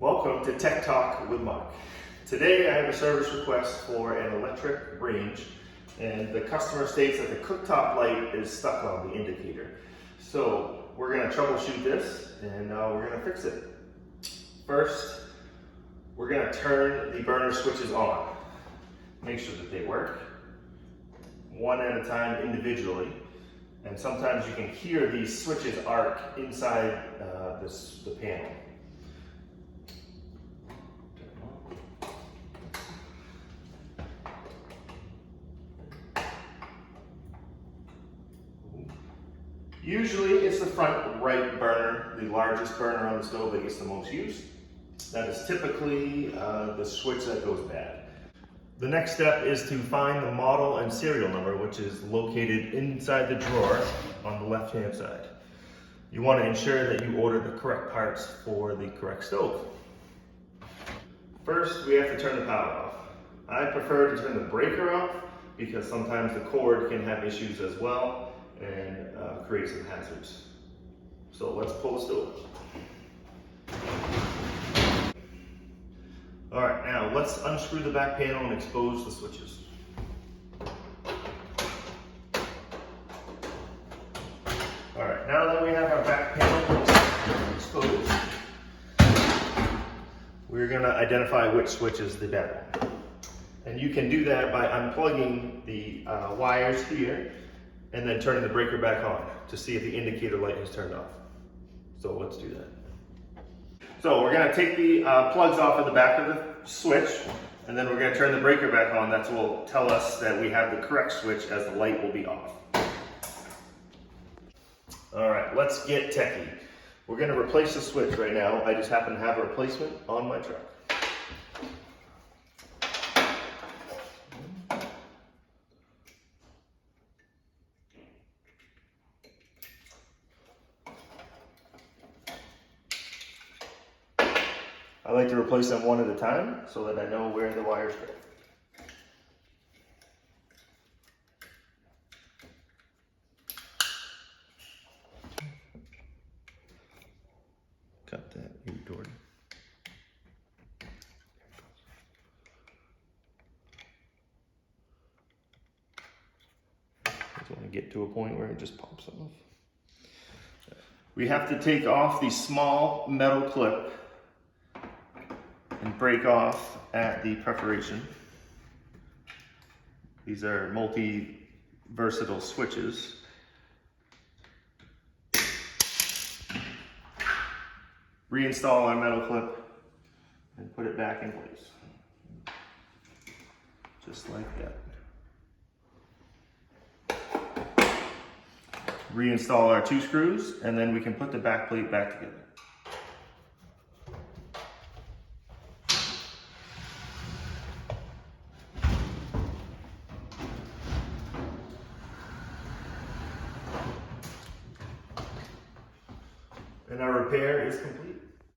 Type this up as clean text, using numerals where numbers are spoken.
Welcome to Tech Talk with Mark. Today I have a service request for an electric range, and the customer states that the cooktop light is stuck on the indicator. So we're going to troubleshoot this and we're going to fix it. First, we're going to turn the burner switches on. Make sure that they work, one at a time individually. And sometimes you can hear these switches arc inside the panel. Usually it's the front right burner, the largest burner on the stove that gets the most use. That is typically the switch that goes bad. The next step is to find the model and serial number, which is located inside the drawer on the left-hand side. You want to ensure that you order the correct parts for the correct stove. First, we have to turn the power off. I prefer to turn the breaker off because sometimes the cord can have issues as well and create some hazards. So let's pull the stove. All right, now let's unscrew the back panel and expose the switches. All right, now that we have our back panel exposed, we're gonna identify which switch is the bad one. And you can do that by unplugging the wires here and then turning the breaker back on to see if the indicator light has turned off. So let's do that. So we're gonna take the plugs off of the back of the switch, and then we're gonna turn the breaker back on. That will tell us that we have the correct switch, as the light will be off. All right, let's get techie. We're gonna replace the switch right now. I just happen to have a replacement on my truck. I like to replace them one at a time so that I know where the wires go. Cut that, you Jordan. I just want to get to a point where it just pops off. We have to take off the small metal clip and break off at the perforation. These are multi-versatile switches. Reinstall our metal clip and put it back in place. Just like that. Reinstall our 2 screws, and then we can put the back plate back together. And our repair is complete.